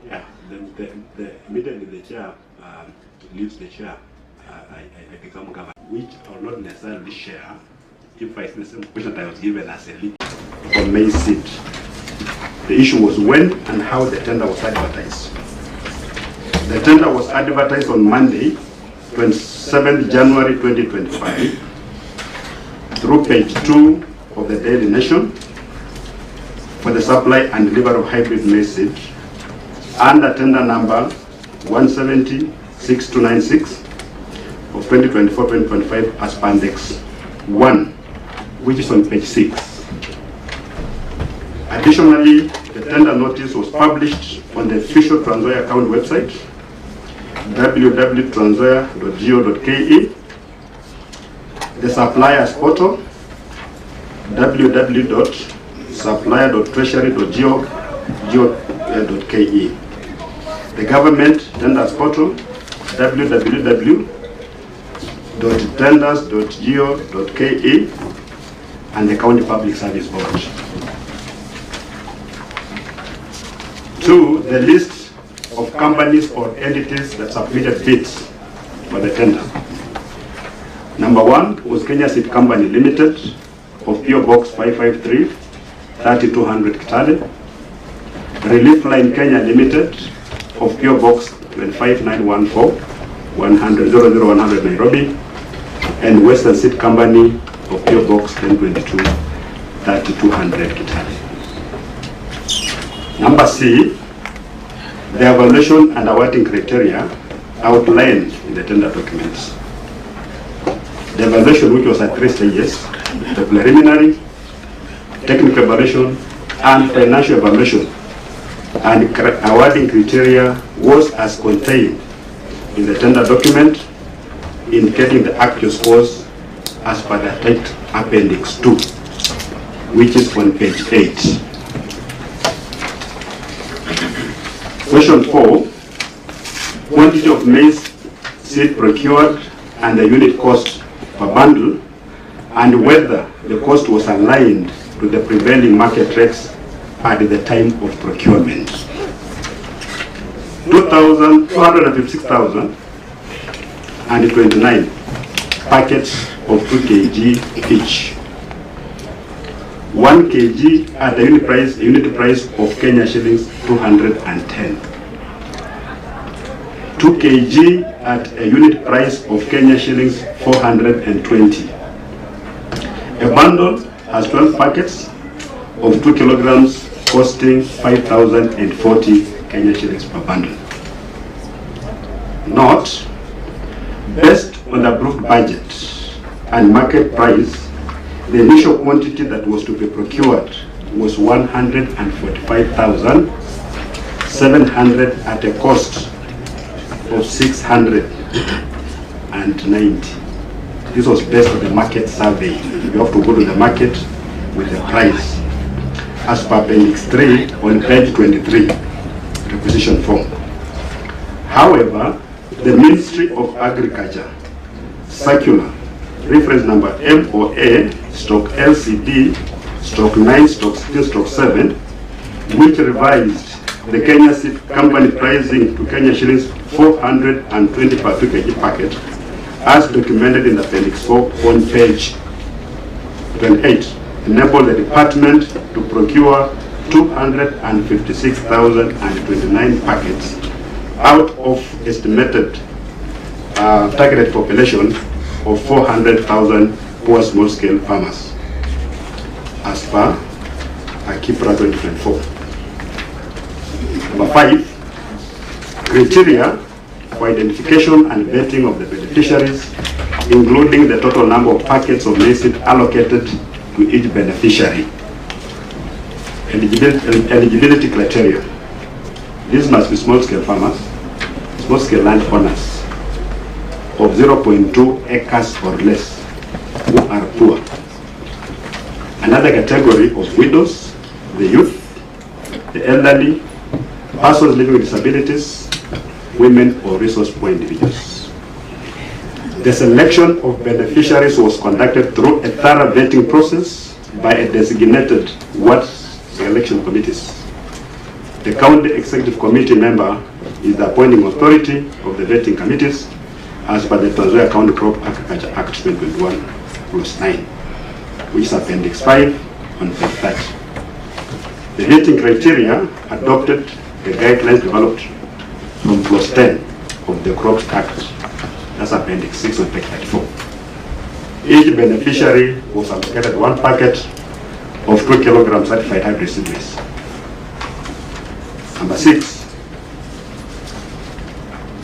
Yeah, immediately the chair leaves the chair, I become governor, which I will not necessarily share if I see the same question that I was given as a lead from May seat. The issue was when and how the tender was advertised. The tender was advertised on Monday, 27th January 2025, through page 2 of the Daily Nation for the supply and delivery of hybrid maize seed under tender number 170-6296 of 2024-2025 as Pandex 1, which is on page 6. Additionally, the tender notice was published on the official Trans Nzoia account website, www.transnzoia.go.ke, the suppliers portal, www.supplier.treasury.go.ke, the government tenders portal, www.tenders.go.ke, and the county public service board. 2, the list of companies or entities that submitted bids for the tender. Number 1 was Kenya Seed Company Limited of PO Box 553, 3200 Kitale. Relief Line Kenya Limited of PO Box 25914, 100 Nairobi. And Western Seed Company of PO Box 1022, 3200 Kitale. Number C, the evaluation and awarding criteria outlined in the tender documents. The evaluation, which was at 3 stages, the preliminary, technical evaluation, and financial evaluation, and awarding criteria was as contained in the tender document, indicating the actual scores as per the attached Appendix 2, which is on page 8. Question 4, quantity of maize seed procured and the unit cost per bundle, and whether the cost was aligned to the prevailing market rates at the time of procurement. 256,029 packets of 2 kg each. 1 kg at a unit price of Kenya shillings 210. 2 kg at a unit price of Kenya shillings 420. A bundle has 12 packets of 2 kilograms costing 5,040 Kenya shillings per bundle. Note, based on the approved budget and market price, the initial quantity that was to be procured was 145,700 at a cost of 690. This was based on the market survey. You have to go to the market with the price as per Appendix 3 on page 23, requisition form. However, the Ministry of Agriculture circular reference number MOA/LCD/9/16/7, which revised the Kenya Seed Company pricing to Kenya shillings 420 per 2 kg packet, as documented in Appendix 4 on page 28, enabled the department to procure 256,029 packets out of estimated targeted population of 400,000 poor small-scale farmers, as per Kipra 2024. Number 5, criteria for identification and vetting of the beneficiaries, including the total number of packets of maize seed allocated to each beneficiary. Eligibility criteria. These must be small-scale farmers, small-scale land owners of 0.2 acres or less who are poor. Another category of widows, the youth, the elderly, persons living with disabilities, women or resource poor individuals. The selection of beneficiaries was conducted through a thorough vetting process by a designated ward selection committees. The County Executive Committee member is the appointing authority of the vetting committees as per the Trans Nzoia County Crop Agriculture Act 2021, Clause 9, which is Appendix 5 on page 30. The vetting criteria adopted the guidelines developed from Clause 10 of the Crops Act, that's Appendix 6 on page 34. Each beneficiary was allocated 1 packet of 2 kilograms certified hybrid seed maize. Number 6,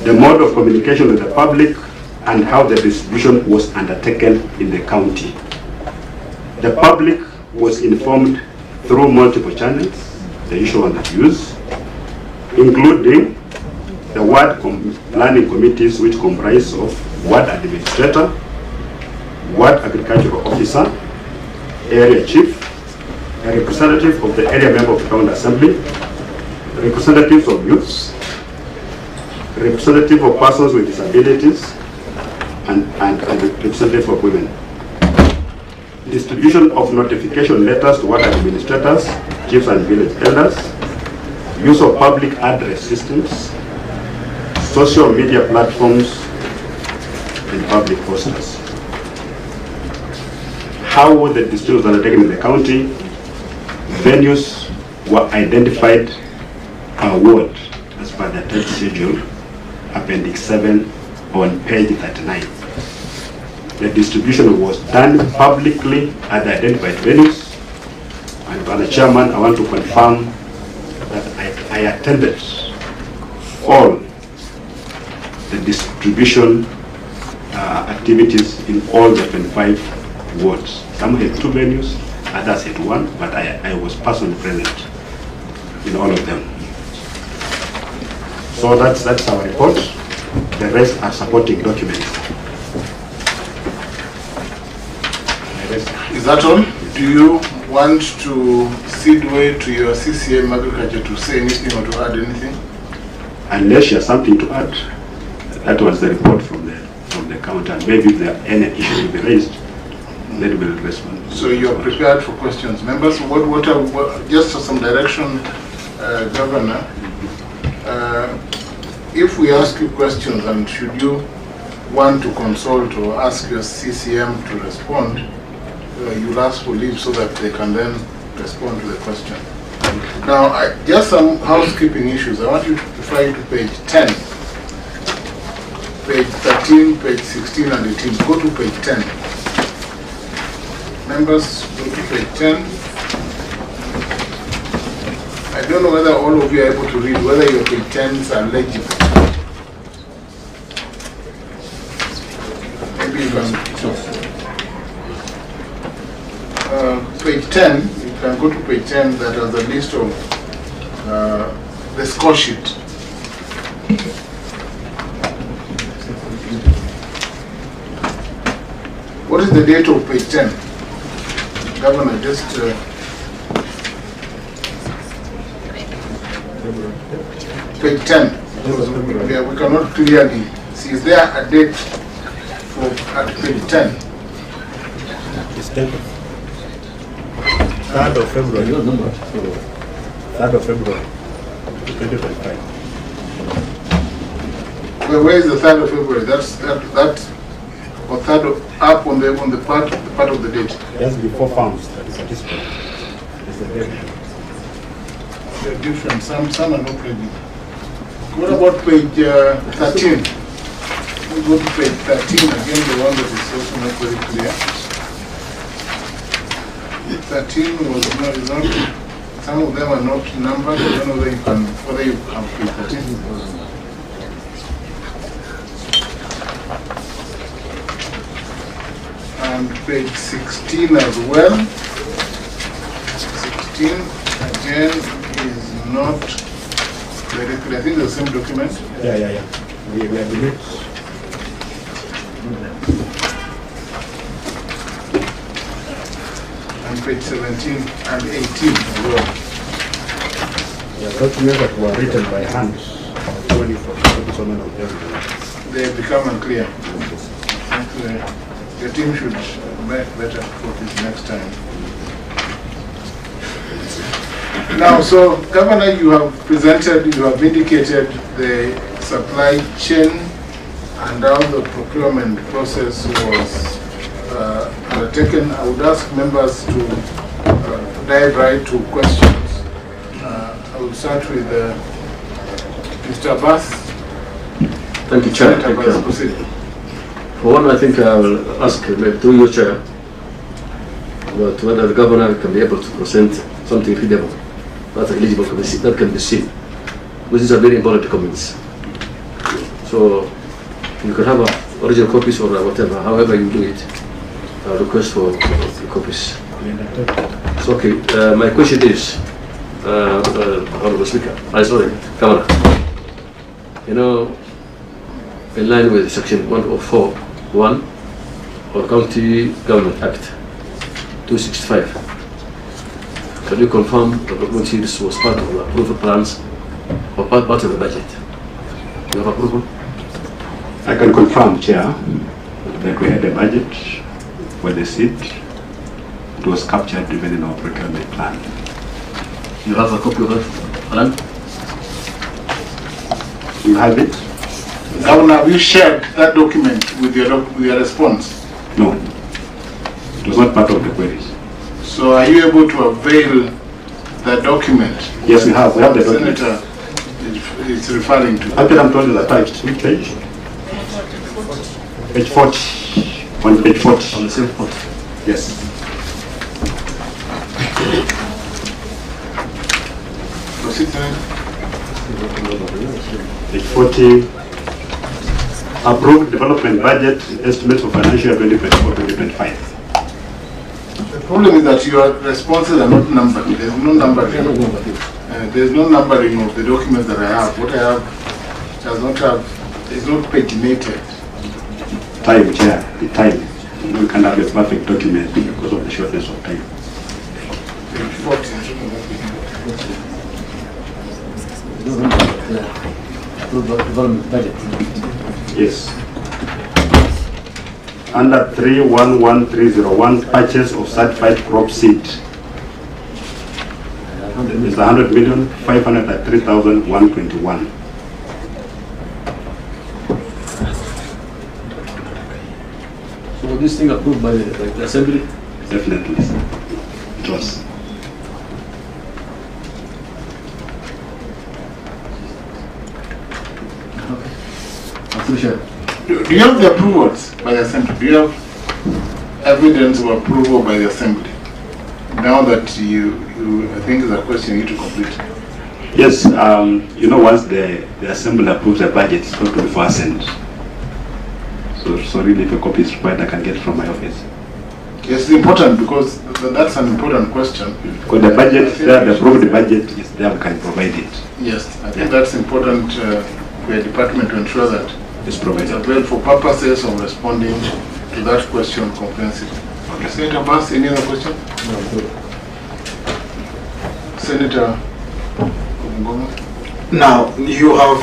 the mode of communication with the public and how the distribution was undertaken in the county. The public was informed through multiple channels, the usual one that we use, including the ward planning committees, which comprise of ward administrator, ward agricultural officer, area chief, a representative of the area member of the county assembly, representatives of youths, representative of persons with disabilities, and representative of women. Distribution of notification letters to ward administrators, chiefs and village elders, use of public address systems, social media platforms, and public posters. How were the distributions undertaken in the county? Venues were identified per ward as per the third schedule, Appendix 7 on page 39. The distribution was done publicly at the identified venues. And by the chairman, I want to confirm that I attended all the distribution activities in all the 25 wards. Some had 2 venues, others had 1, but I was personally present in all of them. So that's our report. The rest are supporting documents. Is that all? Do you want to cede way to your CCM Agriculture to say anything or to add anything? Unless you have something to add, that was the report from the counter. Maybe if there are any issues to be raised, then we'll respond. So you're prepared for questions. Members, what just for some direction, Governor, if we ask you questions and should you want to consult or ask your CCM to respond, you'll ask for leave so that they can then respond to the question. Now, just some housekeeping issues. I want you to refer to page 10, page 13, page 16 and 18. Go to page 10. Members, go to page 10. I don't know whether all of you are able to read, whether your page 10s are legible. Maybe you can. Page 10, you can go to page 10 that has a list of the score sheet. What is the date of page 10? Governor, just page 10. We cannot clearly see. Is there a date for at page 10? It's 10. 3rd of February. 3rd of February, 2025. Well, where is the 3rd of February? That's or 3rd of, up on the part of the date. Just before farms, that is satisfied. It's the date. They're different. Some are not ready. What about page 13? We go to page 13 again, the one that is also not very clear. 13 was not, some of them are not numbered. I don't know whether you have page 13. And page 16 as well. 16 again is not very clear. I think the same document. Yeah. We have it. And page 17 and 18 as well. Yeah, documents that were written by hand. So many of them. They have become unclear. The team should make better for this next time. Now, so Governor, you have presented, you have indicated the supply chain and how the procurement process was undertaken. I would ask members to dive right to questions. I will start with Mr. Abbas. Thank you, Chair. Senator Abbas, proceed. For one, I think I will ask through your Chair about whether the Governor can be able to present something readable that's eligible to be seen, that can be seen. Because these are very important documents. So you can have original copies or whatever, however you do it. I request for copies. So, okay, my question is, Honorable Speaker, sorry, Governor. You know, in line with Section 104(1) of County Government Act 265, can you confirm that the document series was part of the approval plans or part of the budget? You have approval? I can confirm, Chair, that we had a budget for the seat. It was captured even in our procurement plan. You have a copy of that plan? You have it? Governor, have you shared that document with your response? No. It was not part of the queries. So are you able to avail the document? Yes, we have. We have the document. Senator is referring to. Actually, I'm told it's attached. Which page? Page 40. On page 40. On the same point? Yes. Proceed, Senator. Page 40. Approved development budget estimates for financial year 2024-2025. The problem is that your responses are not numbered. There's no numbering. There's no numbering of the documents that I have. What I have does not have, is not paginated. Time, Chair, the time. We can't have a perfect document because of the shortness of time. Page 40. Development budget. Yes. Under 311301, purchase of certified crop seed. It's 100,503,121. So this thing approved by the Assembly? Definitely. It was. Do you have the approvals by the Assembly? Do you have evidence of approval by the Assembly? Now that you I think is a question you need to complete. Yes, you know, once the Assembly approves the budget, it's going to be for sent. So really, if a copy is required, I can get it from my office. Yes, it's important because that's an important question. Because the budget, the approved budget is there, we can provide it. Yes, I think that's important for your department to ensure that It's provided. it's available for purposes of responding to that question comprehensively. Okay. Senator Bass, any other question? No, good. Senator Ngoma? Now, you have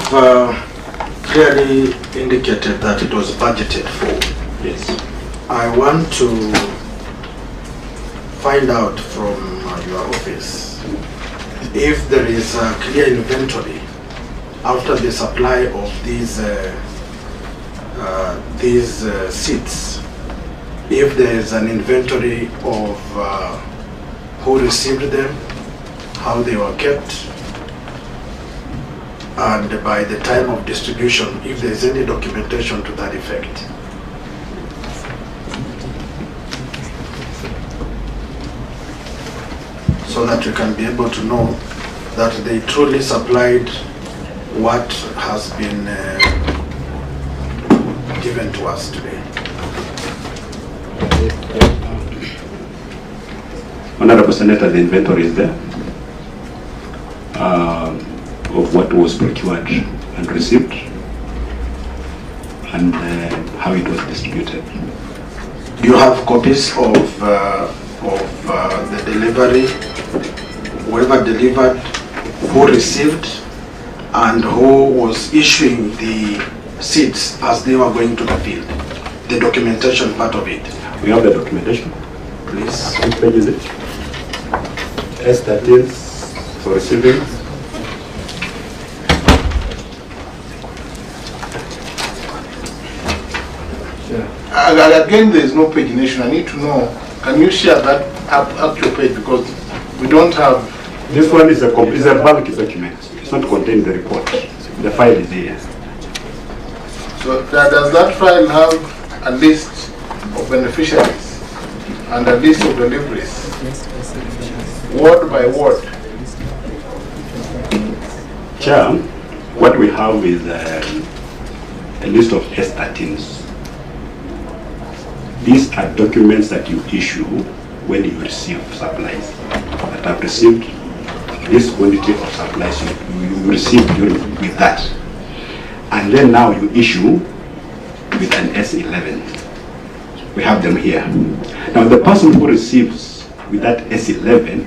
clearly indicated that it was budgeted for. Yes. I want to find out from your office if there is a clear inventory after the supply of these seeds, if there is an inventory of who received them, how they were kept, and by the time of distribution, if there is any documentation to that effect. So that you can be able to know that they truly supplied what has been given to us today. Honorable Senator, the inventory is there of what was procured and received and how it was distributed. Do you have copies of the delivery, whoever delivered, who received, and who was issuing the seeds as they were going to the field? The documentation part of it. We have the documentation. Please. Which page is it? S13, for receiving. Again, there is no pagination. I need to know, can you share that actual page, because we don't have... This one is a bulk document. It's not contained in the report. The file is here. So does that file have a list of beneficiaries and a list of deliveries, word by word? Chair, what we have is a list of S13s. These are documents that you issue when you receive supplies. That have received this quantity of supplies you received with that. And then now you issue with an S11. We have them here. Now the person who receives with that S11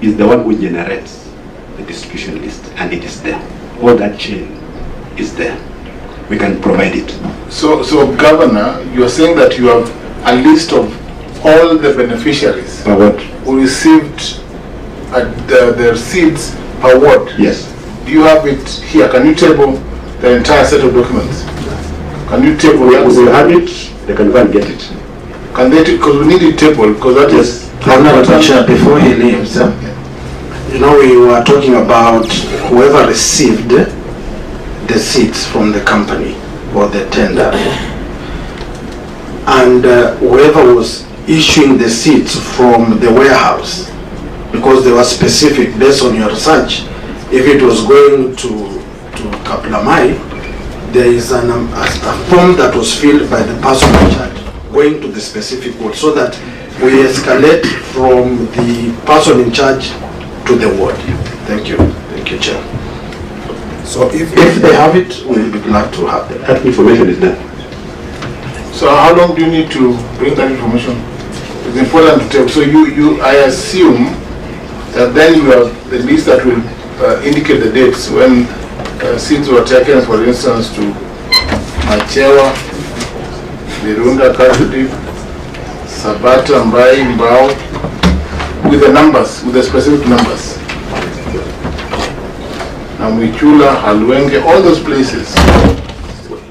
is the one who generates the distribution list, and it is there. All that chain is there. We can provide it. So Governor, you are saying that you have a list of all the beneficiaries who received the receipts per ward? Yes. Do you have it here? Can you table the entire set of documents? Can you table that? We have it. They can go and get it. Can they? Because we need it table. Because that is. Honorable Chair, before he leaves, you know, we were talking about whoever received the seats from the company or the tender, and whoever was issuing the seats from the warehouse, because they were specific based on your research. If it was going to Kaplamai, there is a form that was filled by the person in charge going to the specific ward, so that we escalate from the person in charge to the ward. Thank you. Thank you, Chair. So if they have it, we'll be glad to have them. That information is there. So how long do you need to bring that information? It's important to tell. So I assume that then you have the list that will indicate the dates when seats were taken, for instance, to Machewa, Virunda, Kasudi, Sabata, Mbai, Mbao, with the numbers, with the specific numbers. Namwichula, Halwenge, all those places.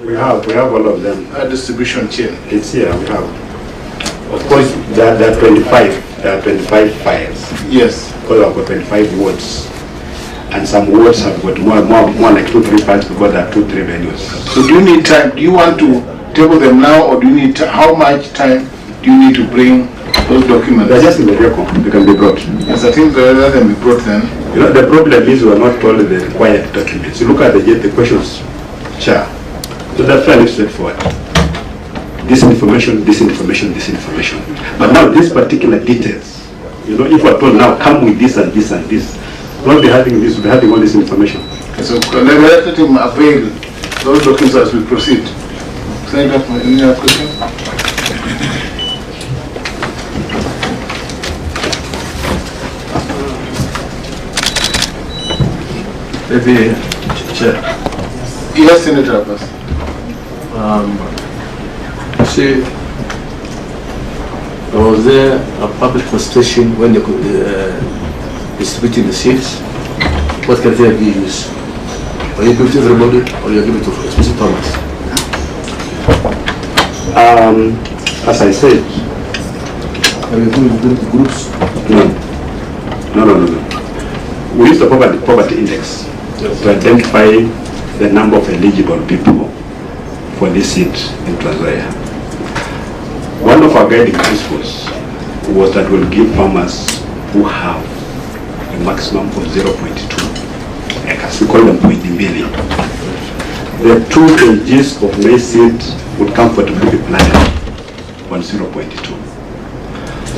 We have all of them. A distribution chain. It's here, we have. Of course, there are 25. There are 25 files. Yes. Because I've got 25 wards. And some wards have got more like 2-3 files because there are 2-3 venues. So do you need time? Do you want to table them now, or do you need how much time do you need to bring those documents? They're just in the record. They can be brought. Yes, I think they can be brought then. You know, the problem is we are not told the required documents. You look at the questions, Chair. So that's fairly straightforward. This information, this information, this information. But now these particular details, you know, if we're told now come with this and this and this, we'll be having this, we'll be having all this information. Okay, so let him avail those documents as we proceed. Senator, any other question? Maybe, Chair. Yes, Senator Abbas. See, was there a public consultation when they could distributing the seats? What criteria do you use? Are you give it to everybody, or you give it to specific Thomas? As I said, Are you doing groups? no. We use the poverty index to identify the number of eligible people for this seat in Tanzania. One of our guiding principles was that we'll give farmers who have a maximum of 0.2 acres. We call them Mutembei. The 2 kgs of maize seed would comfortably be planted on 0.2.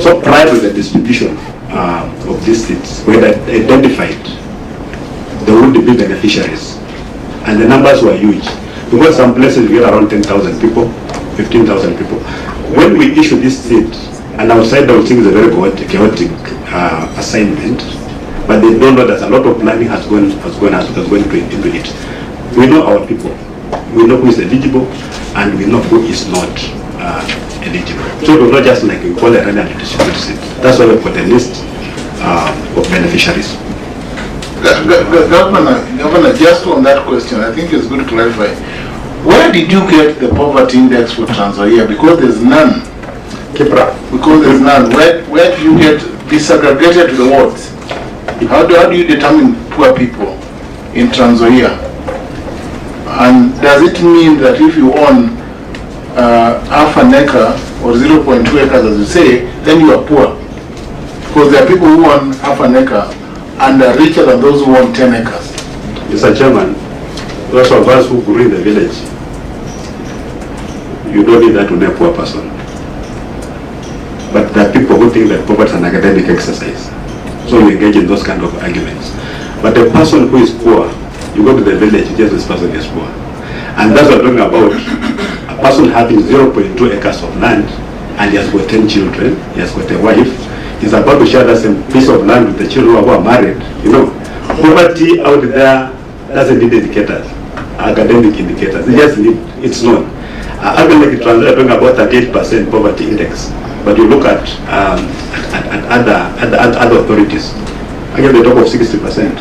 So prior to the distribution of these seeds, we had identified the would-be beneficiaries, and the numbers were huge. Because some places we had around 10,000 people, 15,000 people. When we issue this seed, and outside I would think it's a very chaotic assignment, but they don't know that a lot of planning has gone into it. We know our people, we know who is eligible, and we know who is not eligible. So it was not just like we call a random distribute seed. That's why we put a list of beneficiaries. Governor, just on that question, I think it's good to clarify. Where did you get the poverty index for Trans Nzoia? Because there's none. Kipra. Because there's none. Where do you get disaggregated to the wards? How do you determine poor people in Trans Nzoia? And does it mean that if you own half an acre or 0.2 acres, as you say, then you are poor? Because there are people who own half an acre and are richer than those who own 10 acres. Mr. Chairman, those of us who grew in the village, you don't need that to know a poor person. But there are people who think that poverty is an academic exercise. So we engage in those kind of arguments. But a person who is poor, you go to the village, just this person is poor. And that's what we're talking about. A person having 0.2 acres of land, and he has got 10 children, he has got a wife, he's about to share that same piece of land with the children who are married. You know, poverty out there doesn't need indicators, academic indicators. It just need, it's known. Academic translate talking about 38% poverty index, but you look at other authorities, again they talk of 60%.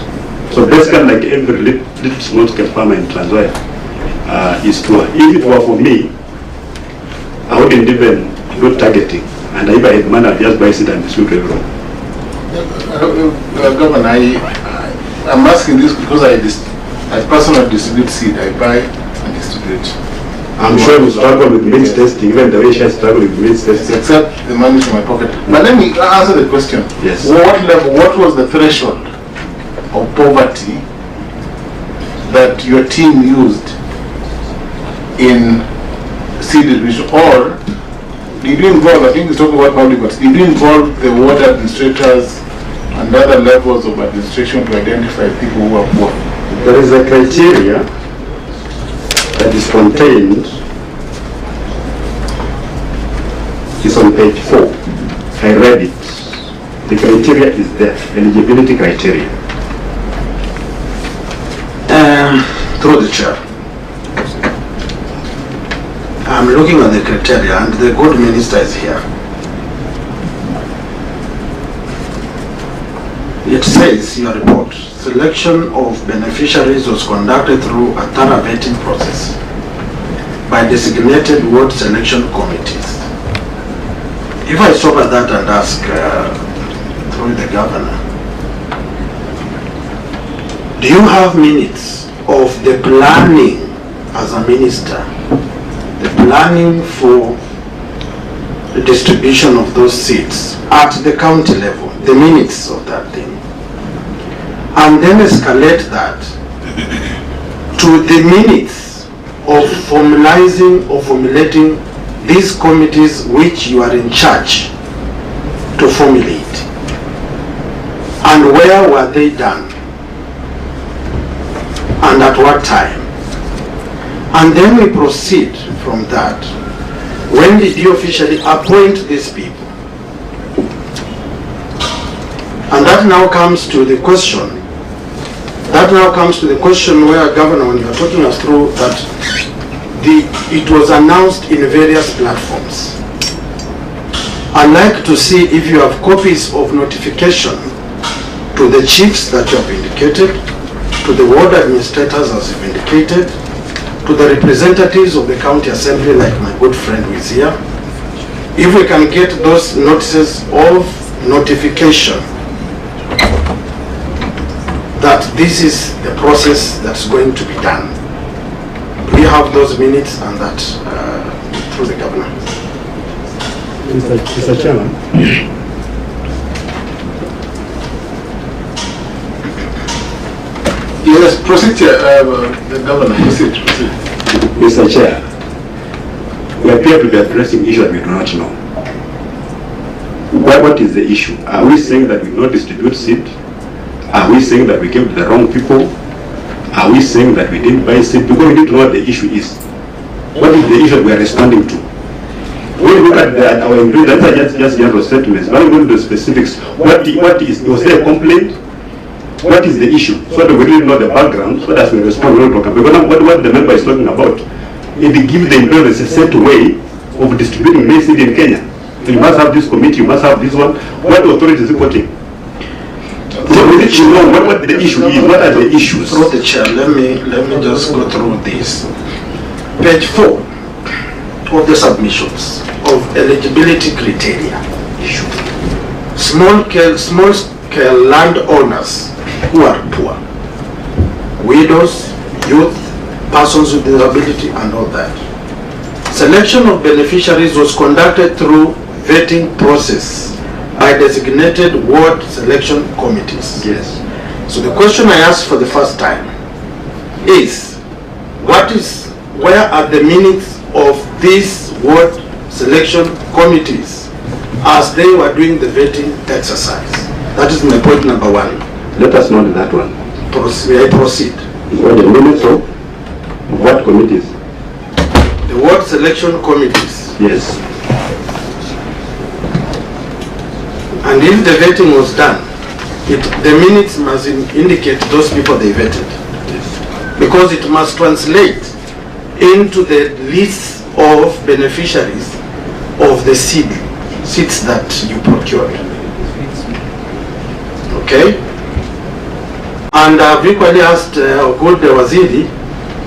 So basically, like every little small scale farmer in Trans Nzoia is poor. If it were for me, I wouldn't even do targeting, and if I had money, I'd just buy it and distribute to everyone. Governor, I'm asking this because I personally distribute seed. I buy and distribute. I'm sure you struggle with means testing, even the way she struggle with means testing. Except the money from my pocket. But let me answer the question. Yes. What was the threshold of poverty that your team used in seed distribution? Or did you involve, I think it's talking about public works, did you involve the ward administrators and other levels of administration to identify people who are poor? There is a criteria that is contained, it's on page 4. I read it. The criteria is there, eligibility criteria. Through the chair, I'm looking at the criteria and the good minister is here. It says, your report, selection of beneficiaries was conducted through a thorough vetting process by designated ward selection committees. If I stop at that and ask through the governor, do you have minutes of the planning as a minister, the planning for the distribution of those seats at the county level, the minutes of that thing, and then escalate that to the minutes of formalizing or formulating these committees which you are in charge to formulate? And where were they done? And at what time? And then we proceed from that. When did you officially appoint these people? And that now comes to the question. Where, Governor, when you are talking us through that, it was announced in various platforms. I'd like to see if you have copies of notification to the chiefs that you have indicated, to the ward administrators as you've indicated, to the representatives of the county assembly like my good friend who is here. If we can get those notices of notification that this is the process that's going to be done. We have those minutes and that through the governor. Mr. Chairman. Yes, proceed, the governor, proceed. Mr. Chair, we appear to be addressing issues we do not know. What is the issue? Are we saying that we don't distribute seed? Are we saying that we gave to the wrong people? Are we saying that we didn't buy seed? Because we need to know what the issue is. What is the issue we are responding to? When we look at our ingredients, that's just general statements. But we go to the specifics. What is, was there a complaint? What is the issue? So that we really know the background, so that we respond when we talk about. Because what the member is talking about, if you give the employers a set way of distributing maize seed in Kenya, you must have this committee, you must have this one. What authority is it quoting? So We need to know what the issue is. What are the issues? Through the chair, let me just go through this. Page 4 of the submissions of eligibility criteria issue. Small scale landowners who are poor, widows, youth, persons with disability, and all that. Selection of beneficiaries was conducted through vetting process by designated ward selection committees. Yes. So the question I asked for the first time is, where are the minutes of these ward selection committees as they were doing the vetting exercise? That is my point number 1. Let us know that one. I proceed. What the minutes of what committees? The ward selection committees. Yes. And if the vetting was done, the minutes must indicate those people they vetted. Yes. Because it must translate into the list of beneficiaries of the seats that you procured. Okay? And I've equally asked Good Waziri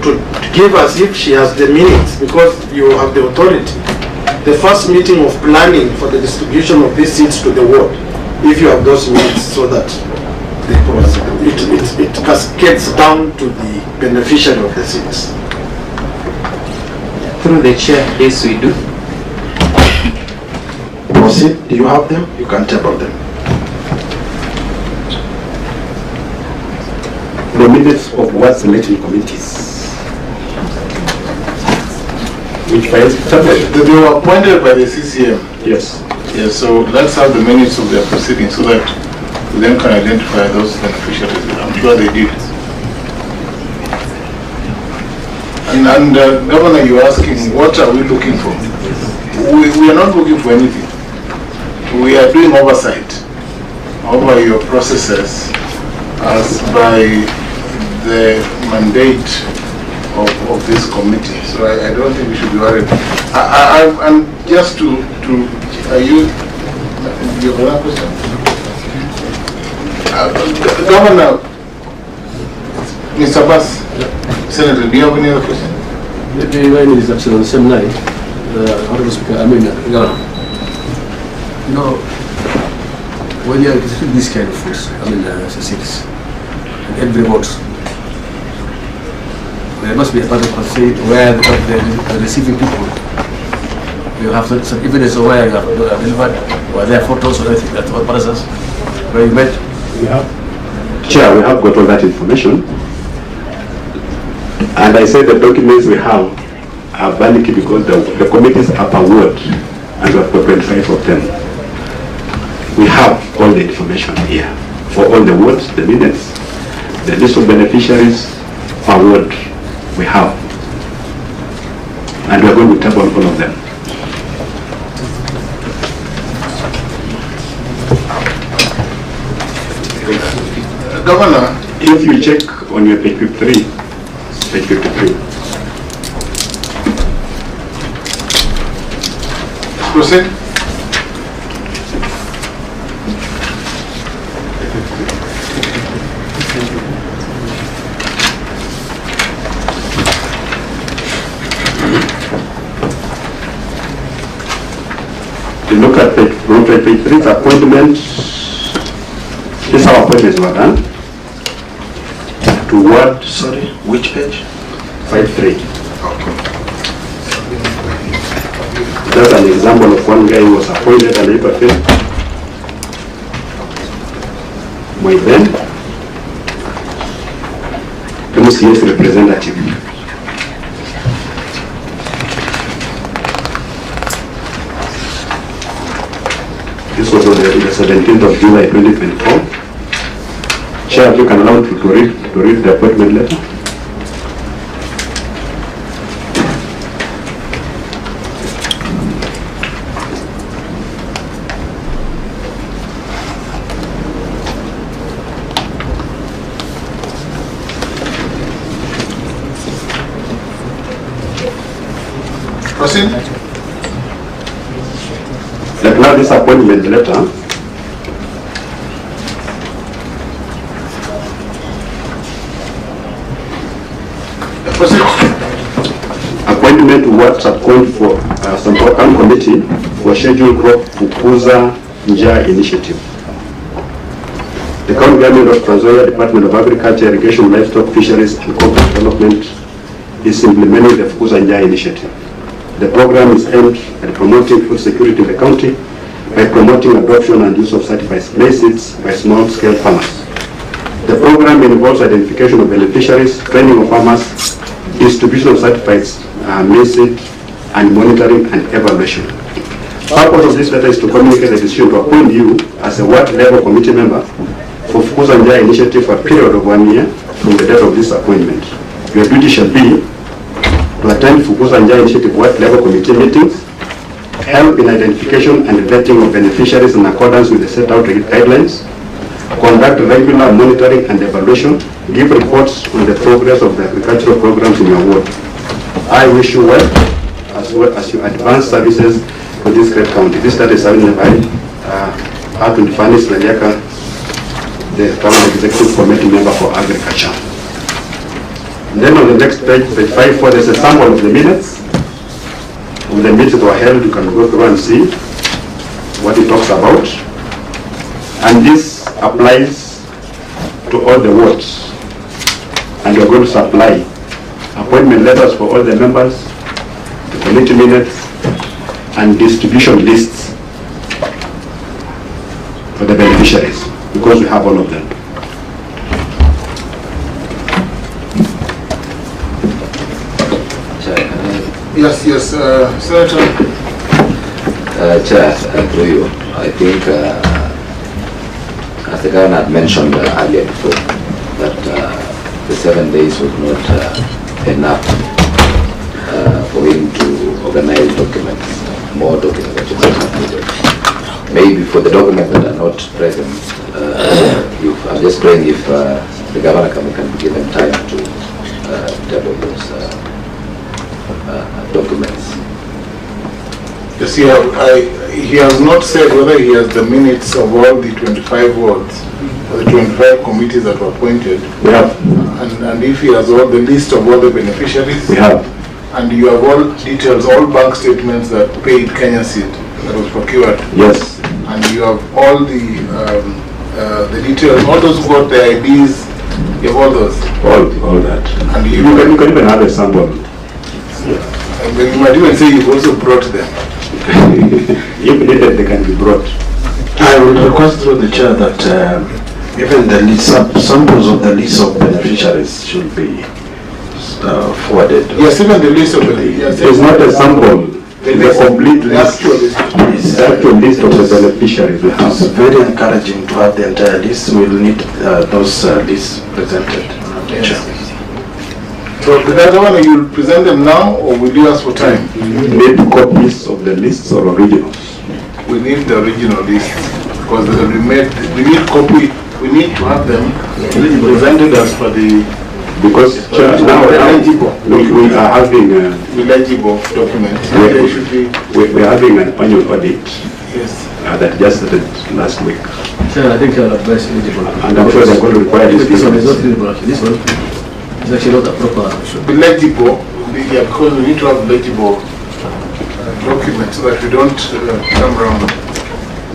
to give us, if she has the minutes, because you have the authority, the first meeting of planning for the distribution of these seats to the ward, if you have those minutes, so that it cascades down to the beneficiary of the seats. Through the chair, yes we do. Proceed. Do you have them? You can table them. The minutes of what selection committees? Which files? They were appointed by the CCM. Yes. Yes, so let's have the minutes of their proceedings so that we then can identify those beneficiaries. I'm sure they did. And Governor, you're asking, what are we looking for? We are not looking for anything. We are doing oversight over your processes as by the mandate of this committee. So I don't think we should be worried. And just to are you have another question? Governor, Mr. Bass, Senator, do you have any other question? Maybe mine is actually on the same line. Honorable Speaker, Governor. You know, when you are executing this kind of force, cities, and every ward, there must be a part of policy where the receiving people, you have some evidence of where you have delivered, where there are photos or anything that what process where you met. Chair, we have got all that information. And I said the documents we have are valid because the committees are per ward, and we have got 25 of them. We have all the information here for all the wards, the minutes, the list of beneficiaries per ward we have. And we are going to table all of them. Governor, if you check on your page 53, proceed. You look at page 3, appointments. This is our appointments were done. To what? Sorry, which page? 53. Okay. That's an example of one guy who was appointed and later failed. My then, MCS representative. This was on the 17th of July 2024. Chair, you can allow to read the appointment letter. Proceed. Like now this appointment letter Proceed. Appointment to what subcommittee for some committee for scheduled crop Fukuza Njaa initiative. The county government of Trans Nzoia Department of Agriculture, Irrigation, Livestock, Fisheries and Corporate Development is implementing the Fukuza Njaa initiative. The program is aimed at promoting food security in the county by promoting adoption and use of certified maize seeds by small-scale farmers. The program involves identification of beneficiaries, training of farmers, distribution of certified maize seed, and monitoring and evaluation. Purpose of this letter is to communicate the decision to appoint you as a ward-level committee member for Fukuza Njaa initiative for a period of 1 year from the date of this appointment. Your duty shall be to attend Fukuza Njaa initiative ward-level committee meetings, help in identification and vetting of beneficiaries in accordance with the set out guidelines, conduct regular monitoring and evaluation, give reports on the progress of the agricultural programs in your ward. I wish you well as you advance services for this great county. This letter is signed by Arthur Fanis Laliaka, the County Executive Committee member for Agriculture. And then on the next page, page 5, there's a sample of the minutes. When the meetings were held, you can go through and see what it talks about. And this applies to all the wards. And you're going to supply appointment letters for all the members, the committee minutes, and distribution lists for the beneficiaries, because we have all of them. Yes, Senator. Chair, through you, I think, as the governor had mentioned earlier before, that the 7 days was not enough for him to organize documents, more documents that you might have needed. Maybe for the documents that are not present, I'm just praying if the governor can give them time to table those documents. Yes, he has not said whether he has the minutes of all the 25 wards, or the 25 committees that were appointed. We have. And if he has all the list of all the beneficiaries. We have. And you have all details, all bank statements that paid Kenya seed that was procured. Yes. And you have all the details, all those who got the IDs, you have all those. All that. And you can even have a sample. And you might even say you've also brought them. If needed, they can be brought. I would request through the chair that even the list, samples of the list of beneficiaries should be forwarded. Yes, even the list of beneficiaries. It's not a sample. It's a complete list. The actual list of the beneficiaries we have. It's very encouraging to have the entire list. We'll need those lists presented. Yes. So the other one, you'll present them now, or will you ask for time? We need copies of the lists or originals. We need the original list, because we need copy. We need to have them presented as per the. Because now we are having legible documents. We are having an annual audit. Yes. That just started last week. Sir, I think I'll advise eligible. And I'm sure they're going to require this. This one is not eligible actually. This one is actually not a proper. Should be legible, because we need to have legible documents so that we don't come around.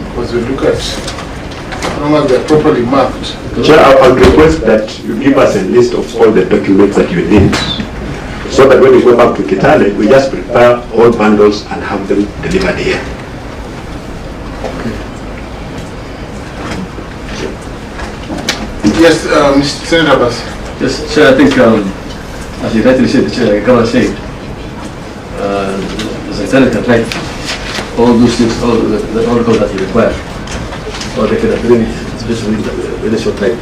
Because we look at, as long as they're properly marked. Chair, I would request that you give us a list of all the documents that you need, so that when we go back to Kitale, we just prepare all bundles and have them delivered here. Yes, Mr. Senator Abbas. Yes, Chair, I think, as you rightly said, the Chair, the Governor said, the Secretary can write all those things, all the articles that you require, or they can bring it, especially in a short time.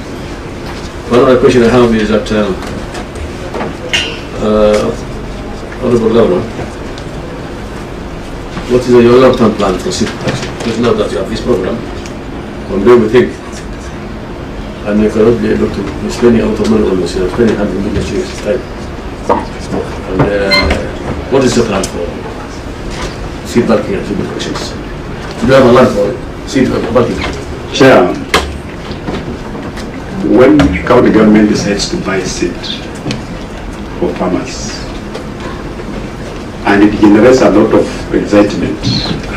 One other question I have is that, Honorable Governor, what is your long-term plan for SIP? Because now that you have this program, one day we think, and you cannot be able to be spending out of money on this, you're spending 100 million shillings, right? And what is your plan for seed banking and seed questions? Do you have a plan for seed banking? Chair, when the county government decides to buy seed, for farmers. And it generates a lot of excitement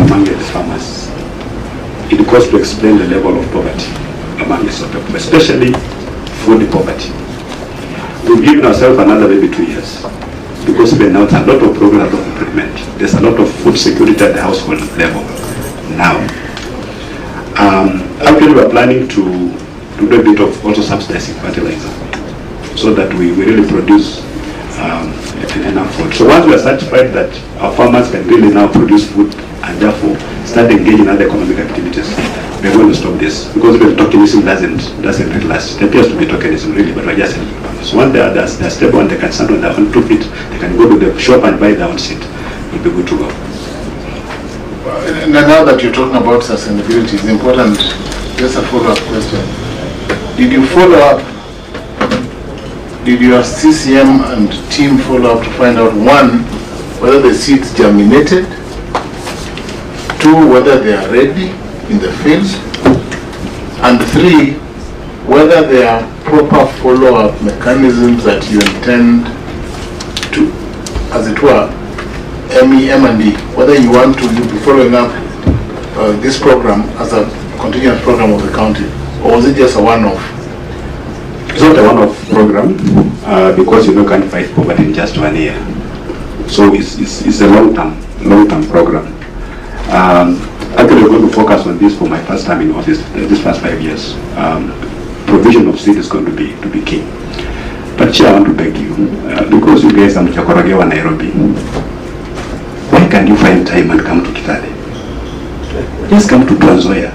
among the farmers. It goes to explain the level of poverty among the people, especially food poverty. We've given ourselves another maybe 2 years, because we announced a lot of progress, a lot of improvement. There's a lot of food security at the household level now. Actually, we're planning to do a bit of also subsidizing fertilizer, so that we really produce enough food. So once we are satisfied that our farmers can really now produce food and therefore start engaging in other economic activities, we're going to stop this, because the tokenism doesn't really last. It appears to be tokenism really, but we're just helping farmers. So once they're stable and they can stand on their own 2 feet, they can go to the shop and buy their own seed. We'll be good to go. Now that you're talking about sustainability, it's important, just a follow-up question. Did you follow up? Did your CCM and team follow up to find out, 1, whether the seeds germinated, 2, whether they are ready in the field, and 3, whether there are proper follow-up mechanisms that you intend to, as it were, M&D, whether you want to be following up this program as a continuous program of the county, or was it just a one-off? It's not a one-off program, because you can't fight poverty in just 1 year. So it's a long-term program. Actually, we're going to focus on this for my first time in office, this first 5 years. Provision of seed is going to be key. But Chair, I want to beg you, because you guys are Mchakorogewa, Nairobi, why can't you find time and come to Kitale? Just come to Trans Nzoia.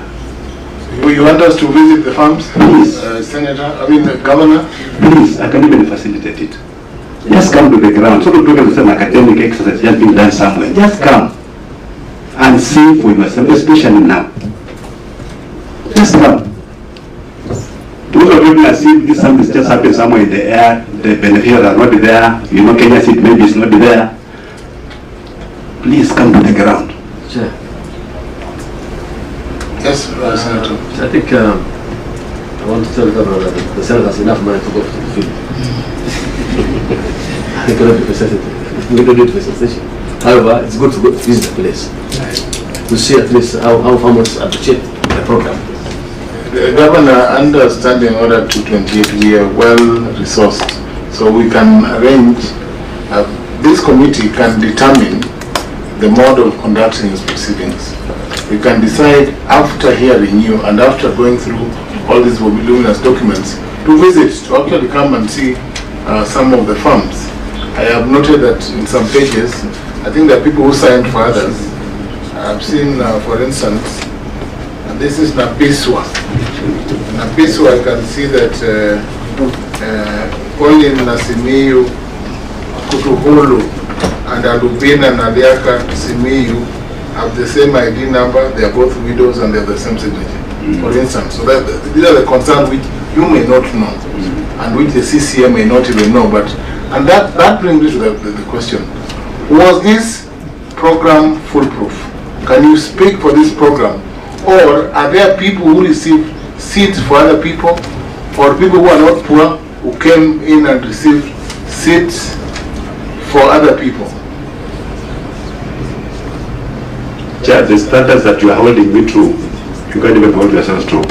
You want us to visit the farms? Please. The governor? Please, I can even facilitate it. Just come to the ground. So don't talk some academic exercise just being done somewhere. Just come and see for yourself, especially now. Just come. Those of you who see this something just happened somewhere in the air, the beneficiaries are not there, Kenya seed maybe is not there. Please come to the ground. Sure. Yes, Senator. I think I want to tell the governor that the Senate has enough money to go to the field. They cannot be presented. We don't need presentation. However, it's good to go visit the place to see at least how farmers appreciate the program. The governor, understanding Order 228, we are well resourced, so we can arrange. This committee can determine the mode of conducting its proceedings. We can decide after hearing you and after going through all these voluminous documents to visit, to actually come and see some of the farms. I have noted that in some pages, I think there are people who signed for others. I've seen, for instance, this is Napiswa. Napiswa, I can see that Colin Nasimiyu, Kutuhulu, and Alubina Naliaka Simiyu have the same ID number. They are both widows and they have the same signature, for instance. So these are the concerns which you may not know, and which the CCM may not even know. And that brings me to the question: was this program foolproof? Can you speak for this program, or are there people who receive seeds for other people, or people who are not poor who came in and received seeds for other people? Chair, the standards that you are holding me to, you can't even hold yourselves to.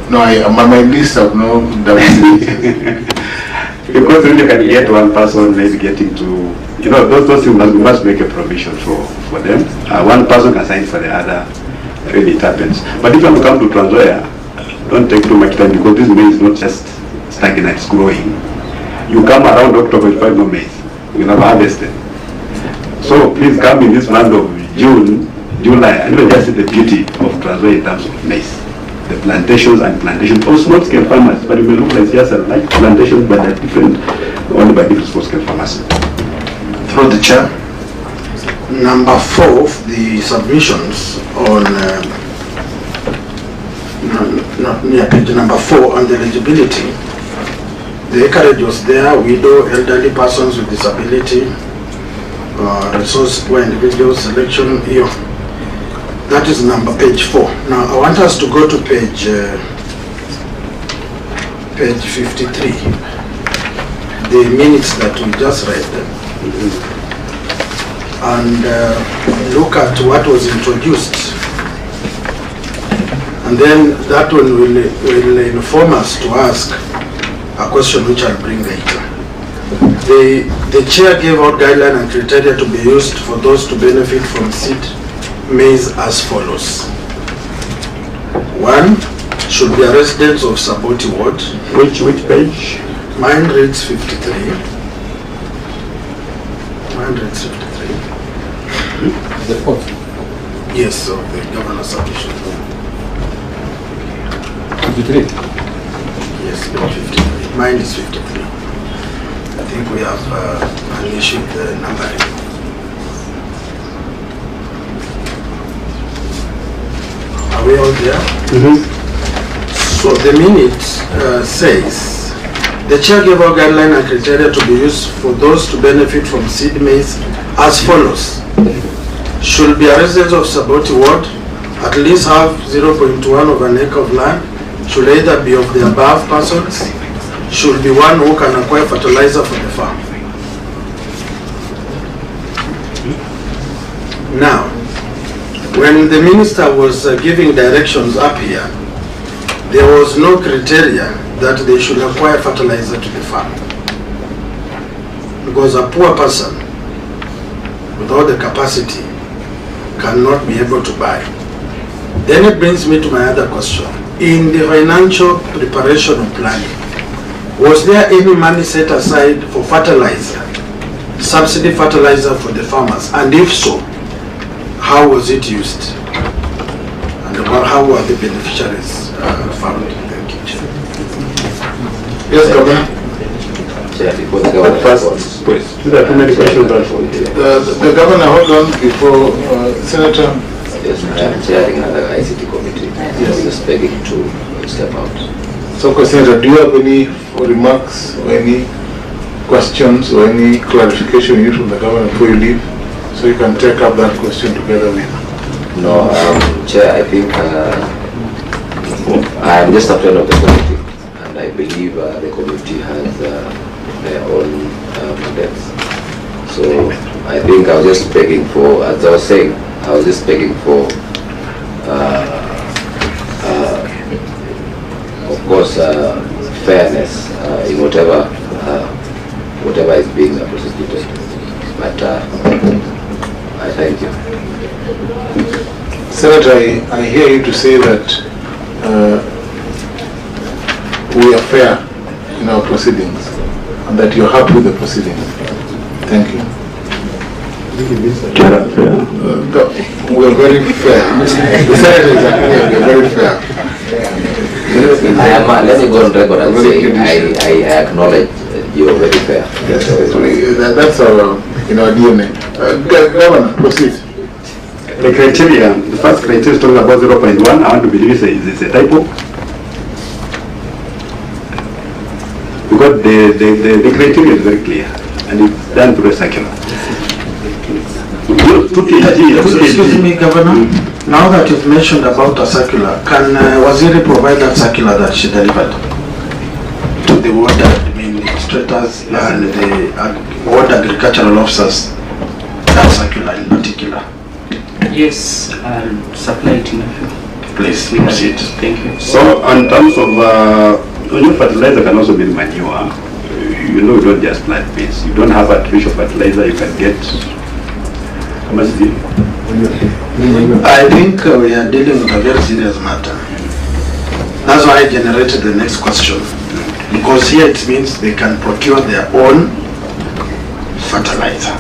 No, my list of no. Because really can get one person maybe getting to, those things we must make a provision for them. One person can sign for the other, really it happens. But if you want to come to Trans Nzoia, don't take too much time, because this maize is not just stagnant, it's growing. You come around October, you find no maize. You never harvested. So please come in this month of June, July, and even just see the beauty of Trans Nzoia in terms of maize. The plantations of small-scale farmers, but it may look like just like plantations, but they're different, only by different small-scale farmers. Through the chair, number 4 of the submissions on page number 4 on the eligibility. The acreage was there: widow, elderly persons with disability, resource poor individuals, selection here. That is page 4. Now I want us to go to page 53. the minutes that we just read and look at what was introduced, and then that one will inform us to ask a question which I'll bring later. The chair gave out guidelines and criteria to be used for those to benefit from seed maize as follows. 1. Should be a resident of Saboti Ward. Which page? Mine reads 53. Mine reads 53. The fourth. Yes, of the governor's submission. 53. Yes, page 53. Mine is 53. I think we have an issue with the numbering. Are we all there? So the minute says, the chair gave out guidelines and criteria to be used for those to benefit from seed maize as follows. Should be a resident of Saboti Ward, at least have 0.1 of an acre of land, should either be of the above persons, should be one who can acquire fertilizer for the farm. Now, when the minister was giving directions up here, there was no criteria that they should acquire fertilizer to the farm. Because a poor person without the capacity cannot be able to buy. Then it brings me to my other question. In the financial preparation of planning, was there any money set aside for fertilizer, subsidy fertilizer for the farmers? And if so, how was it used? And how were the beneficiaries found? Thank you, Chair. Yes, Governor. Chair, before the governor responds. There are too many questions. The Governor, hold on before Senator. Yes, I am chairing another ICT committee. Yes. Just begging to step out. So, Senator, do you have any remarks or any questions or any clarification you need from the Governor before you leave? So you can take up that question together with. No, Chair, I think I am just a friend of the committee, and I believe the committee has their own mandates. So I think I was just begging for, as I was saying, I was just begging for, of course, fairness in whatever is being prosecuted. But I thank you. Senator, I hear you to say that we are fair in our proceedings and that you're happy with the proceedings. Thank you. We are very fair. The Senator is agreeing, we are very fair. Let me go on record and say I acknowledge you are very fair. Yes, that's our DNA. Governor, proceed. The criteria, the first criteria is talking about 0.1. I want to believe it's a typo. Because the criteria is very clear and it's done through a circular. Excuse me, Governor. Now that you've mentioned about a circular, can Waziri provide that circular that she delivered to the ward administrators and the ward agricultural officers? That circular in particular. Yes, I'll supply it in a few. Please proceed. Thank you. So, in terms of new fertilizer can also be manure. You know, you don't just plant beans. You don't have artificial fertilizer. You can get. How much is it? I think we are dealing with a very serious matter. That's why I generated the next question. Because here it means they can procure their own fertilizer.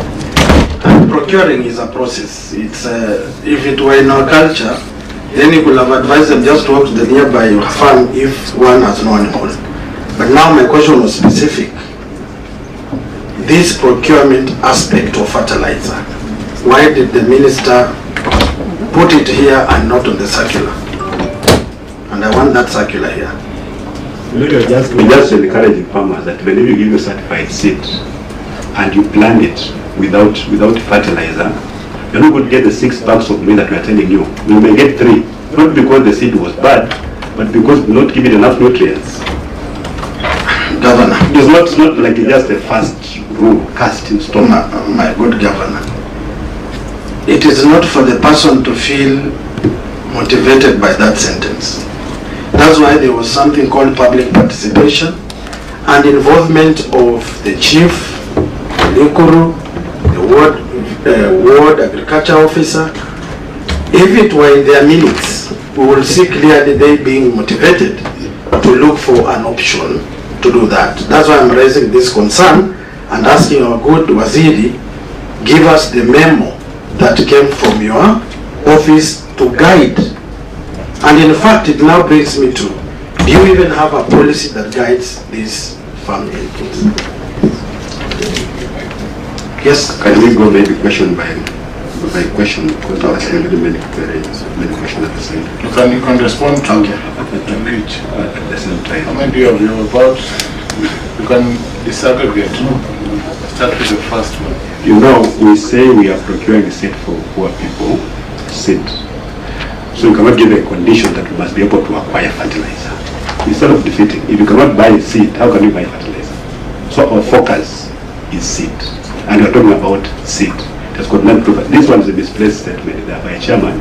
And procuring is a process. It's if it were in our culture, then you could have advised them just to walk to the nearby farm if one has no animal. But now my question was specific. This procurement aspect of fertilizer, why did the minister put it here and not on the circular? And I want that circular here. We just encouraging farmers that whenever you give you certified seed and you plant it without fertilizer, you're not going to get the 6 bags of maize that we are telling you. You may get 3, not because the seed was bad, but because not giving enough nutrients. Governor. It's not like just the first rule cast in stone. My good governor, it is not for the person to feel motivated by that sentence. That's why there was something called public participation and involvement of the chief, the uhuru, the ward agriculture officer. If it were in their minutes, we will see clearly they being motivated to look for an option to do that. That's why I'm raising this concern and asking our good Waziri, give us the memo that came from your office to guide. And in fact, it now brings me to, do you even have a policy that guides these farm inputs? Yes. Can we go maybe question by question, because I was having many questions at the same time. You can respond to each at the same time. How many do you have? You about? You can disaggregate. Start with the first one. You know, we say we are procuring seed for poor people, seed. So you cannot give a condition that you must be able to acquire fertilizer. Instead of defeating, if you cannot buy seed, how can you buy fertilizer? So our focus is seed. And we're talking about seed. This one is a misplaced statement by a chairman.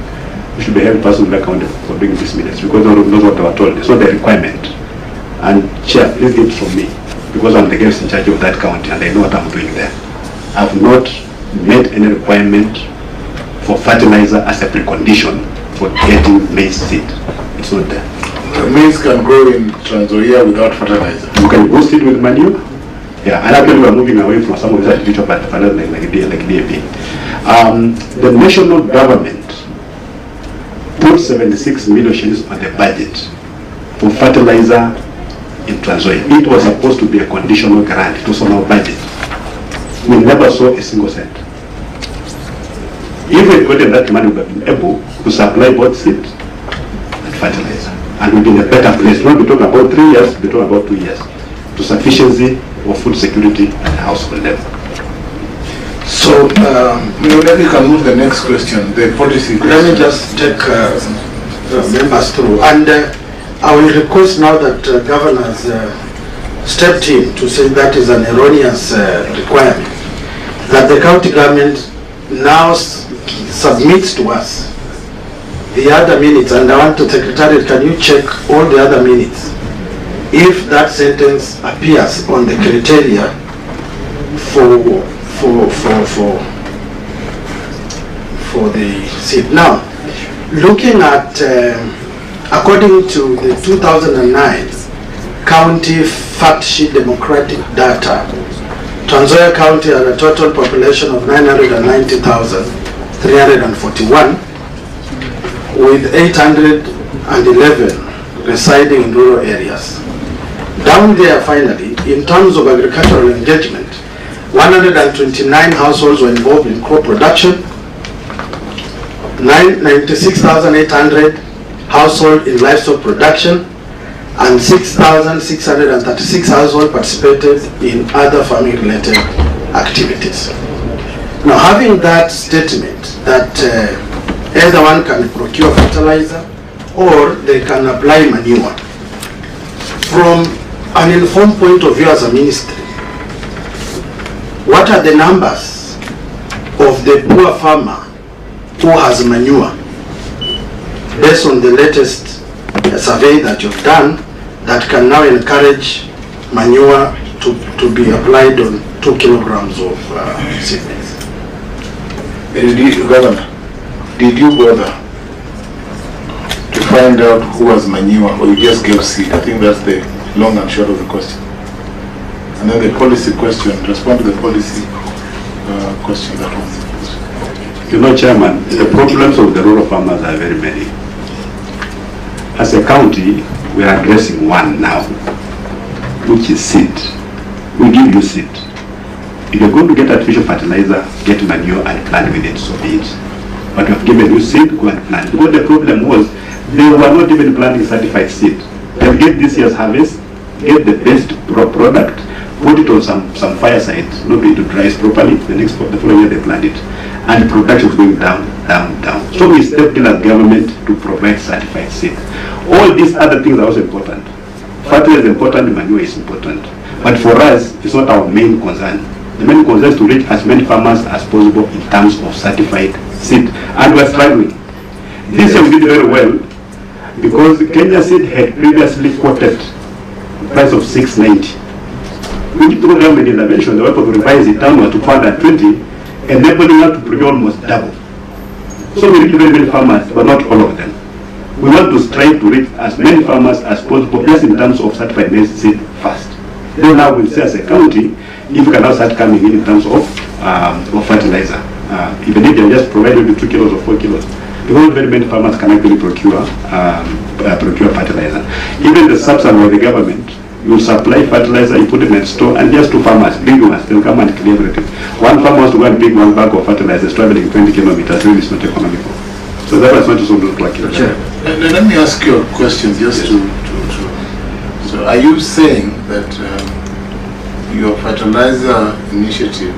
We should be held personally accountable for doing this minutes because no one knows what they were told. It's not a requirement. And chair, please get it from me because I'm the guest in charge of that county and I know what I'm doing there. I've not made any requirement for fertilizer as a precondition for getting maize seed. It's not there. Maize can grow in Trans Nzoia without fertilizer. You can boost it with manure. Yeah, and actually we are moving away from some of these artificial fertilizers like DAP. The national government put 76 million shillings on the budget for fertilizer in Trans Nzoia. It was supposed to be a conditional grant. It was on our budget. We never saw a single cent. If we had gotten that money, we would have been able to supply both seed and fertilizer. And we'd be in a better place. Not be talking about 3 years, be talking about 2 years. To sufficiency of food security at household level. So, maybe you can move the next question, the policy question. Let me just take members through. And I will request now that governors stepped in to say that is an erroneous requirement, that the county government now submits to us the other minutes, and I want to Secretariat, can you check all the other minutes? If that sentence appears on the criteria for the seat. Now, looking at, according to the 2009 County Fact Sheet Democratic Data, Trans Nzoia County had a total population of 990,341, with 811 residing in rural areas. Down there, finally, in terms of agricultural engagement, 129 households were involved in crop production, 96,800 households in livestock production, and 6,636 households participated in other farming-related activities. Now, having that statement that either one can procure fertilizer or they can apply manure, from an informed point of view as a ministry, what are the numbers of the poor farmer who has manure based on the latest survey that you've done that can now encourage manure to be applied on 2 kilograms of seedlings? Governor, did you bother to find out who has manure or you just gave seed? I think that's the long and short of the question. And then the policy question, respond to the policy question that was. You know, Chairman, the problems of the rural farmers are very many. As a county, we are addressing one now, which is seed. We give you seed. If you're going to get artificial fertilizer, get manure and plant with it, so be it. But we have given you seed, go and plant. Because the problem was, they were not even planting certified seed. They'll get this year's harvest, get the best product, put it on some fireside, not be able to dry it properly, the following year they plant it. And the production is going down, down, down. So we stepped in as government to provide certified seed. All these other things are also important. Fertilizer is important, manure is important. But for us, it's not our main concern. The main concern is to reach as many farmers as possible in terms of certified seed. And we're struggling. This year we did very well because Kenya Seed had previously quoted the price of 690. We did through government intervention, the way to revise it downward to 420, enabling us to procure almost double. So we reach very many farmers, but not all of them. We want to strive to reach as many farmers as possible, just in terms of certified maize seed first. Then now we'll see as a county if we can now start coming in terms of fertilizer. Even if they just provide maybe 2 kilos or 4 kilos. Because very many farmers can actually procure fertilizer. Even the subsidy of the government, you supply fertilizer, you put it in a store, and just 2 farmers, big ones, they'll come and clear everything. One farmer wants to go and pick 1 bag of fertilizer, traveling 20 kilometers, really is not economical. So that was not just something like it. Sure. Let me ask you a question just to so are you saying that your fertilizer initiative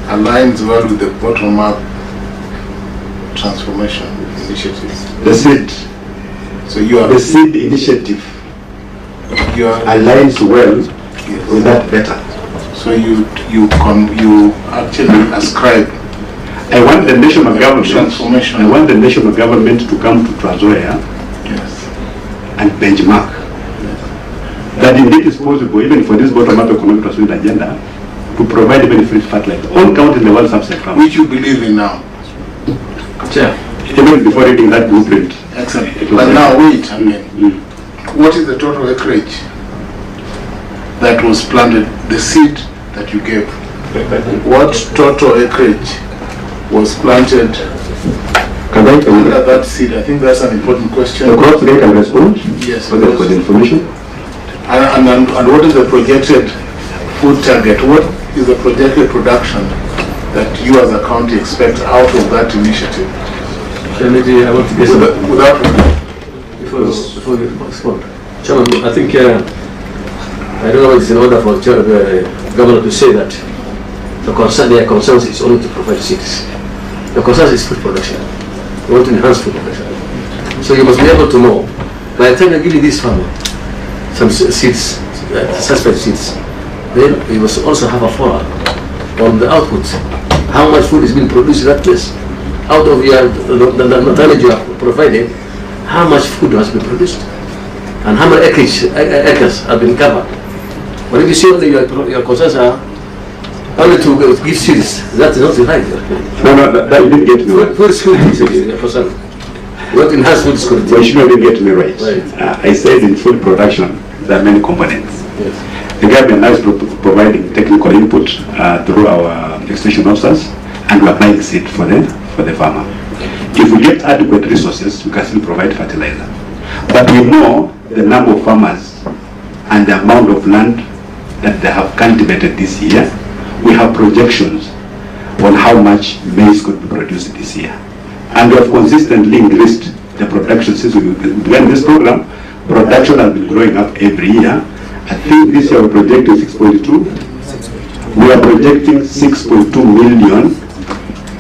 aligns well with the bottom-up transformation initiative? The seed. So you are the seed initiative aligns well with that better. So you actually ascribe. I want the national government. Transformation. I want the national government to come to Transoya and benchmark that indeed is possible, even for this bottom-up economic transformation agenda, to provide even free fertilizer. All counties in the world subsidy farmers. Which you believe in now. Sure. Even before reading that blueprint. Excellent. But now wait a minute. What is the total acreage that was planted, the seed that you gave? What total acreage was planted under that seed? I think that's an important question. The crop today can respond. Yes. For the information. And what is the projected food target? What is the projected production that you as a county expect out of that initiative? Maybe I want to get without before you respond. Chairman, I think I don't know if it's in order for the governor to say that their concerns is only to provide seeds. The concern is food production. We want to enhance food production. So you must be able to know, by the time you give this farmer some seeds, suspect seeds, then you must also have a follow-up on the output. How much food is being produced in that place? Out of the knowledge you have provided, how much food has been produced? And how many acres have been covered? But if you see only your concerns are only to give seeds, that is not the right. No, that you didn't get me right. Food security is a concern. We want to enhance food security. Well, you didn't get me right. I said in food production, there are many components. Yes. The government now is providing technical input through our extension officers, and we are applying seed for the farmer. If we get adequate resources, we can still provide fertilizer. But we know the number of farmers and the amount of land that they have cultivated this year. We have projections on how much maize could be produced this year. And we have consistently increased the production since we began this program. Production has been growing up every year. I think this year we're projecting 6.2. We are projecting 6.2 million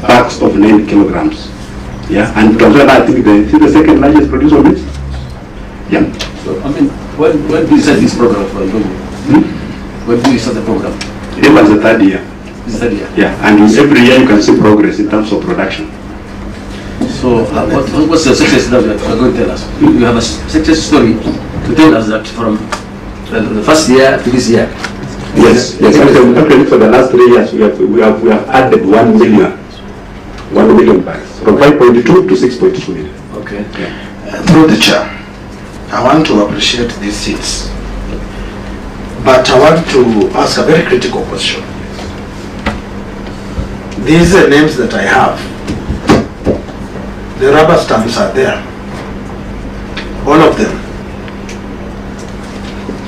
bags of 9 kilograms. Yeah, and Tanzania, I think the second largest producer of maize. Yeah. So, I mean, when do you start this program for When do you start the program? It was the 3rd year. This 3rd year? Yeah, and every year you can see progress in terms of production. So, what's the success that you are going to tell us? You have a success story to tell us that from the first year to this year. Yes. Actually, for the last 3 years, we have added 1 million bags from 5.2 to 6.2 million. Okay. Yeah. Through the chair, I want to appreciate these seats, but I want to ask a very critical question. These are names that I have. The rubber stamps are there. All of them.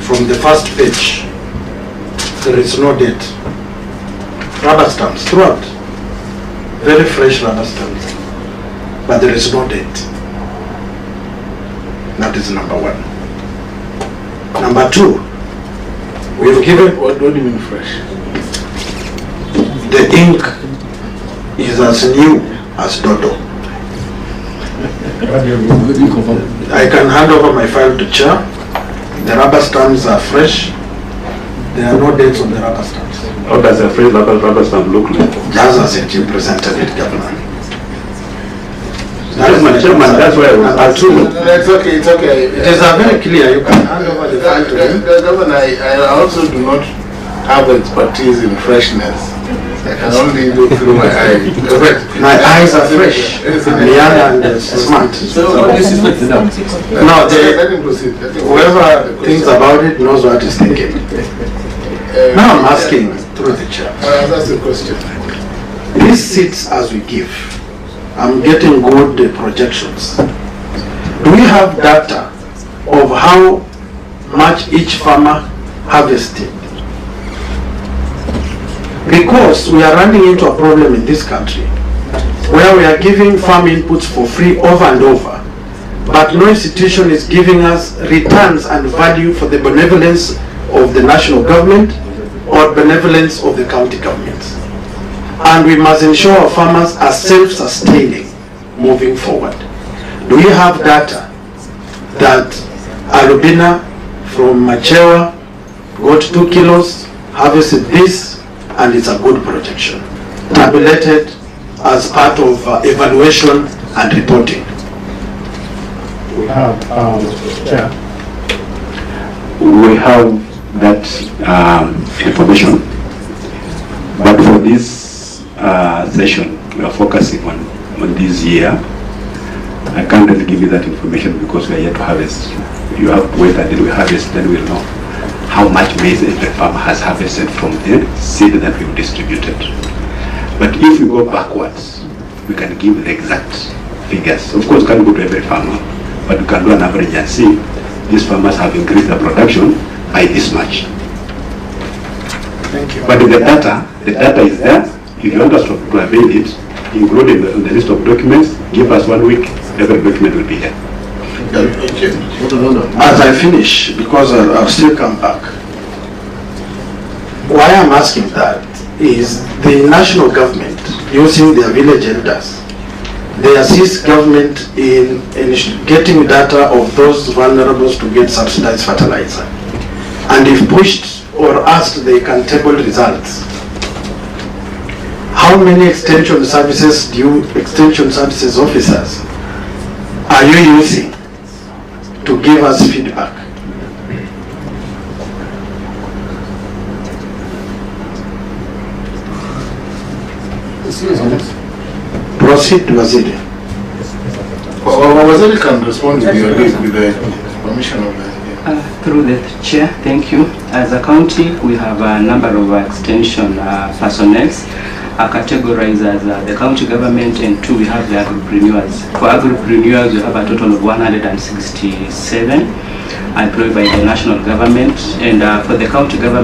From the first page, there is no date. Rubber stamps throughout. Very fresh rubber stamps. But there is no date. That is number 1. Number 2, we have given, What do you mean fresh? the ink is as new as Dodo. I can hand over my file to Chair. The rubber stamps are fresh. There are no dates on the rubber stamps. How does a phrase rubber stamp look like? Just as it you presented it, Governor. Chairman, that's why I told you. It's okay, it's okay. It is very clear. You can hand over the file to him. Governor, I also do not have expertise in freshness. I can only look through my eyes. My eyes are fresh, and young and smart. So this is not enough. No, Let him proceed. whoever thinks about it knows what he's thinking. Now I'm asking through the chair. That's the question. These seats as we give, I'm getting good projections. Do we have data of how much each farmer harvested? Because we are running into a problem in this country where we are giving farm inputs for free over and over, but no institution is giving us returns and value for the benevolence of the national government or benevolence of the county governments. And we must ensure our farmers are self-sustaining moving forward. Do we have data that Arubina from Machewa got 2 kilos, harvested this, and it's a good projection, tabulated as part of evaluation and reporting? We have, Chair, we have that information, but for this session, we are focusing on this year. I can't really give you that information because we are yet to harvest. You have to wait until we harvest, then we'll know how much maize every farmer has harvested from the seed that we've distributed. But if we go backwards, we can give the exact figures. Of course, we can't go to every farmer, but we can do an average and see these farmers have increased their production by this much. Thank you. But the data is there. If you want us to avail it, include it in the list of documents, give us 1 week, every document will be here. As I finish, because I'll still come back, why I'm asking that is the national government, using their village elders, they assist government in getting data of those vulnerables to get subsidized fertilizer. And if pushed or asked, they can table results. How many extension services officers are you using to give us feedback? Proceed, Waziri. Waziri can respond with your leave, with the permission of the... Through the chair, thank you. As a county, we have a number of extension personnel categorized as the county government, and 2 we have the agripreneurs. For agripreneurs, we have a total of 167 employed by the national government, and for the county government,